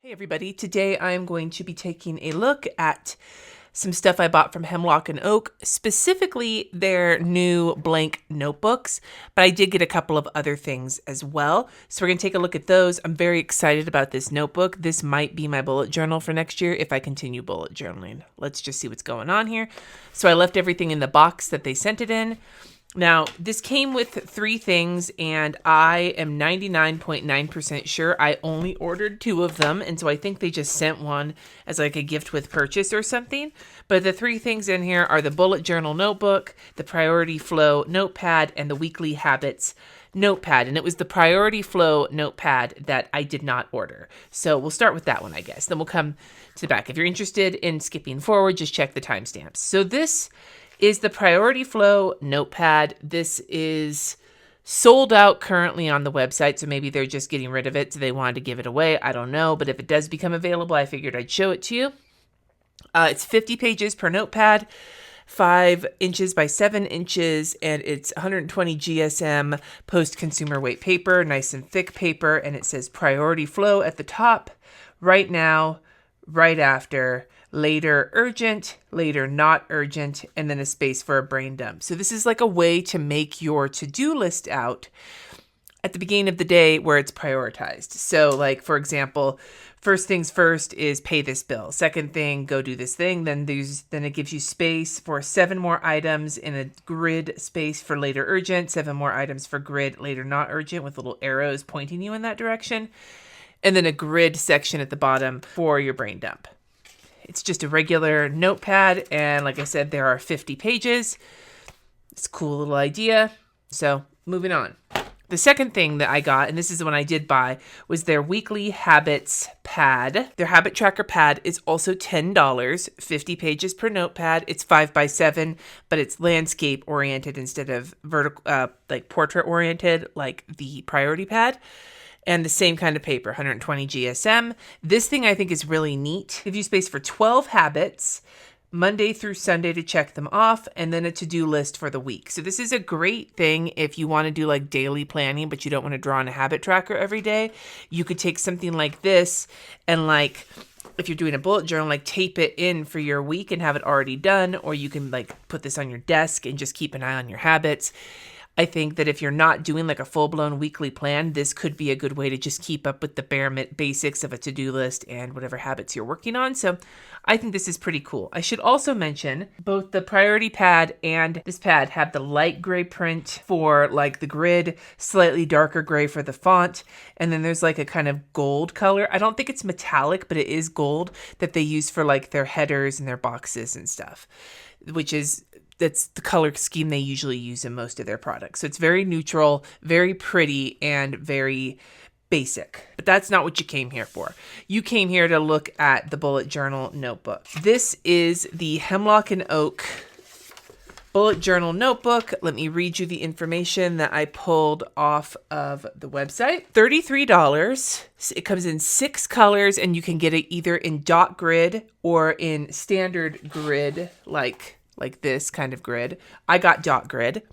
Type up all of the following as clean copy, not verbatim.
Hey everybody, today I'm going to be taking a look at some stuff I bought from Hemlock and Oak, specifically their new blank notebooks, but I did get a couple of other things as well. So we're going to take a look at those. I'm very excited about this notebook. This might be my bullet journal for next year if I continue bullet journaling. Let's just see what's going on here. So I left everything in the box that they sent it in. Now, this came with 3 things, and I am 99.9% sure I only ordered 2 of them, and so I think they just sent one as like a gift with purchase or something. But the 3 things in here are the bullet journal notebook, the priority flow notepad, and the weekly habits notepad. And it was the priority flow notepad that I did not order. So we'll start with that one, I guess. Then we'll come to the back. If you're interested in skipping forward, just check the timestamps. So this is the Priority Flow notepad. This is sold out currently on the website, so maybe they're just getting rid of it, so they wanted to give it away. I don't know, but if it does become available, I figured I'd show it to you. It's 50 pages per notepad, 5 inches by 7 inches, and it's 120 GSM post-consumer weight paper, nice and thick paper, and it says Priority Flow at the top, right now, right after, later urgent, later not urgent, and then a space for a brain dump. So this is like a way to make your to-do list out at the beginning of the day where it's prioritized. So like, for example, first things first is pay this bill. Second thing, go do this thing. Then it gives you space for 7 more items in a grid space for later urgent, 7 more items for grid later not urgent with little arrows pointing you in that direction. And then a grid section at the bottom for your brain dump. It's just a regular notepad, and like I said, there are 50 pages. It's a cool little idea. So, moving on. The second thing that I got, and this is the one I did buy, was their weekly habits pad. Their habit tracker pad is also $10, 50 pages per notepad. It's 5 by 7, but it's landscape oriented instead of vertical, like portrait oriented, like the priority pad. And the same kind of paper, 120 GSM. This thing I think is really neat. Give you space for 12 habits, Monday through Sunday to check them off, and then a to-do list for the week. So this is a great thing if you want to do like daily planning, but you don't want to draw on a habit tracker every day. You could take something like this and like, if you're doing a bullet journal, like tape it in for your week and have it already done, or you can like put this on your desk and just keep an eye on your habits. I think that if you're not doing like a full-blown weekly plan, this could be a good way to just keep up with the bare basics of a to-do list and whatever habits you're working on. So I think this is pretty cool. I should also mention both the priority pad and this pad have the light gray print for like the grid, slightly darker gray for the font, and then there's like a kind of gold color. I don't think it's metallic, but it is gold that they use for like their headers and their boxes and stuff, that's the color scheme they usually use in most of their products. So it's very neutral, very pretty, and very basic. But that's not what you came here for. You came here to look at the bullet journal notebook. This is the Hemlock and Oak bullet journal notebook. Let me read you the information that I pulled off of the website. $33. It comes in 6 colors, and you can get it either in dot grid or in standard grid, like this kind of grid. I got dot grid,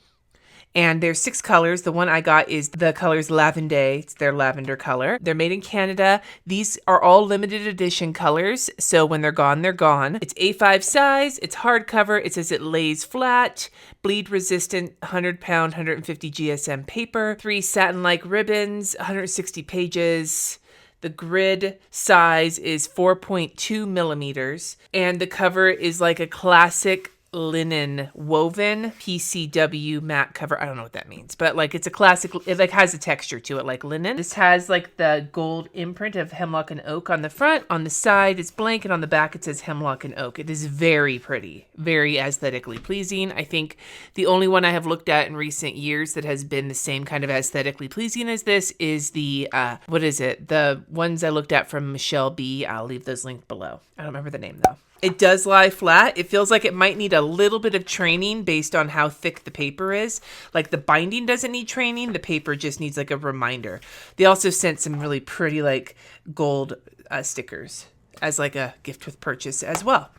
and there's 6 colors. The one I got is the colors Lavender. It's their lavender color. They're made in Canada. These are all limited edition colors, so when they're gone, they're gone. It's A5 size. It's hardcover. It says it lays flat, bleed resistant, 100-pound, 150 GSM paper, 3 satin-like ribbons, 160 pages. The grid size is 4.2 millimeters, and the cover is like a classic linen woven PCW matte cover. I don't know what that means, but like it's a classic, it like has a texture to it like linen. This has like the gold imprint of Hemlock and Oak on the front. On the side it's blank, and on the back it says Hemlock and Oak. It is very pretty, very aesthetically pleasing. I think the only one I have looked at in recent years that has been the same kind of aesthetically pleasing as this is the the ones I looked at from Michelle B. I'll leave those linked below. I don't remember the name though. It does lie flat. It feels like it might need a little bit of training based on how thick the paper is. Like the binding doesn't need training. The paper just needs like a reminder. They also sent some really pretty like gold stickers as like a gift with purchase as well.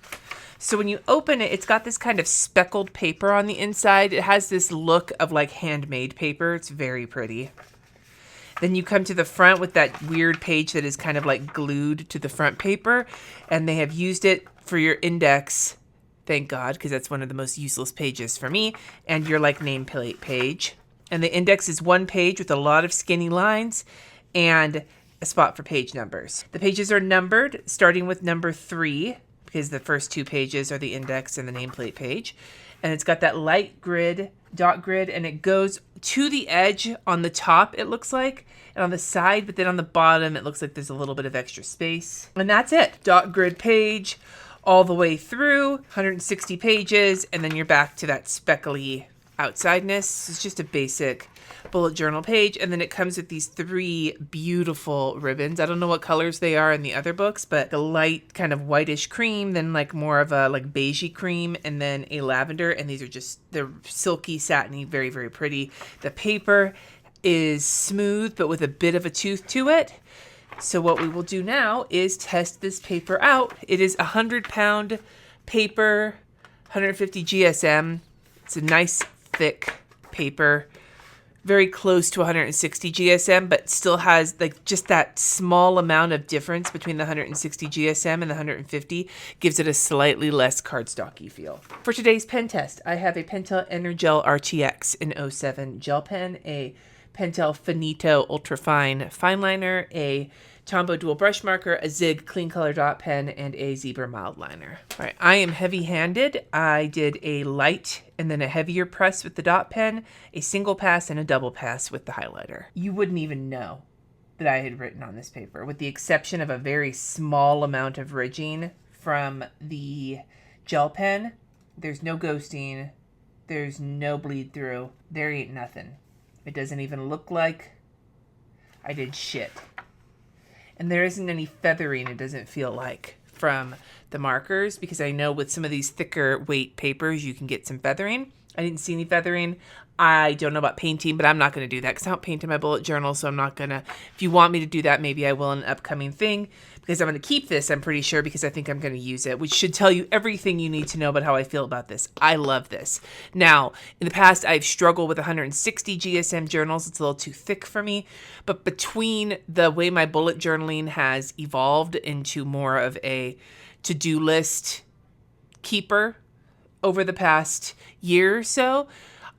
So when you open it, it's got this kind of speckled paper on the inside. It has this look of like handmade paper. It's very pretty. Then you come to the front with that weird page that is kind of like glued to the front paper, and they have used it for your index. Thank God, because that's one of the most useless pages for me, and your like nameplate page. And the index is one page with a lot of skinny lines and a spot for page numbers. The pages are numbered, starting with number 3, because the first 2 pages are the index and the nameplate page. And it's got that light grid, dot grid, and it goes to the edge on the top, it looks like, and on the side, but then on the bottom, it looks like there's a little bit of extra space. And that's it. Dot grid page all the way through, 160 pages, and then you're back to that speckly outsideness. It's just a basic bullet journal page, and then it comes with these 3 beautiful ribbons. I don't know what colors they are in the other books, but the light kind of whitish cream, then like more of a like beigey cream, and then a lavender, and these are just, they're silky, satiny, very, very pretty. The paper is smooth, but with a bit of a tooth to it. So what we will do now is test this paper out. It is 100-pound paper, 150 GSM. It's a nice thick paper, very close to 160 GSM, but still has like just that small amount of difference between the 160 GSM and the 150 gives it a slightly less cardstocky feel. For today's pen test, I have a Pentel Energel RTX in 07 gel pen, a Pentel Finito Ultrafine Fineliner, a Tombow Dual Brush Marker, a Zig Clean Color Dot Pen, and a Zebra Mild Liner. All right, I am heavy-handed. I did a light and then a heavier press with the dot pen, a single pass, and a double pass with the highlighter. You wouldn't even know that I had written on this paper, with the exception of a very small amount of ridging from the gel pen. There's no ghosting. There's no bleed through. There ain't nothing. It doesn't even look like I did shit. And there isn't any feathering, it doesn't feel like, from the markers, because I know with some of these thicker weight papers, you can get some feathering. I didn't see any feathering. I don't know about painting, but I'm not going to do that because I don't paint in my bullet journal, so I'm not going to. If you want me to do that, maybe I will in an upcoming thing, because I'm going to keep this, I'm pretty sure, because I think I'm going to use it, which should tell you everything you need to know about how I feel about this. I love this. Now, in the past, I've struggled with 160 GSM journals. It's a little too thick for me, but between the way my bullet journaling has evolved into more of a to-do list keeper over the past year or so,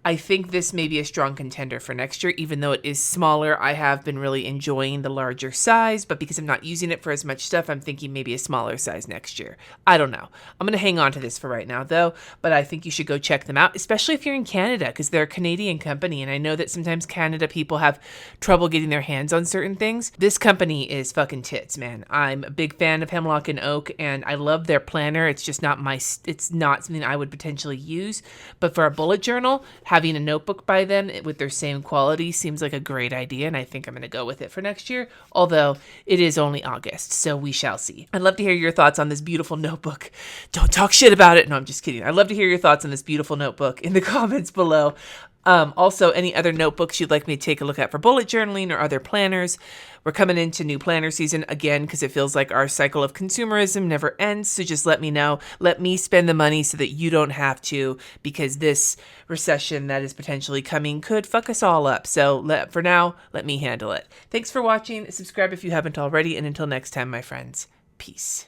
I think this may be a strong contender for next year, even though it is smaller. I have been really enjoying the larger size, but because I'm not using it for as much stuff, I'm thinking maybe a smaller size next year. I don't know. I'm going to hang on to this for right now, though, but I think you should go check them out, especially if you're in Canada, because they're a Canadian company, and I know that sometimes Canada people have trouble getting their hands on certain things. This company is fucking tits, man. I'm a big fan of Hemlock and Oak, and I love their planner. It's just not it's not something I would potentially use, but for a bullet journal, having a notebook by them with their same quality seems like a great idea, and I think I'm going to go with it for next year, although it is only August, so we shall see. I'd love to hear your thoughts on this beautiful notebook. Don't talk shit about it. No, I'm just kidding. I'd love to hear your thoughts on this beautiful notebook in the comments below. Also, any other notebooks you'd like me to take a look at for bullet journaling or other planners. We're coming into new planner season again because it feels like our cycle of consumerism never ends. So just let me know. Let me spend the money so that you don't have to, because this recession that is potentially coming could fuck us all up. So for now, let me handle it. Thanks for watching. Subscribe if you haven't already. And until next time, my friends, peace.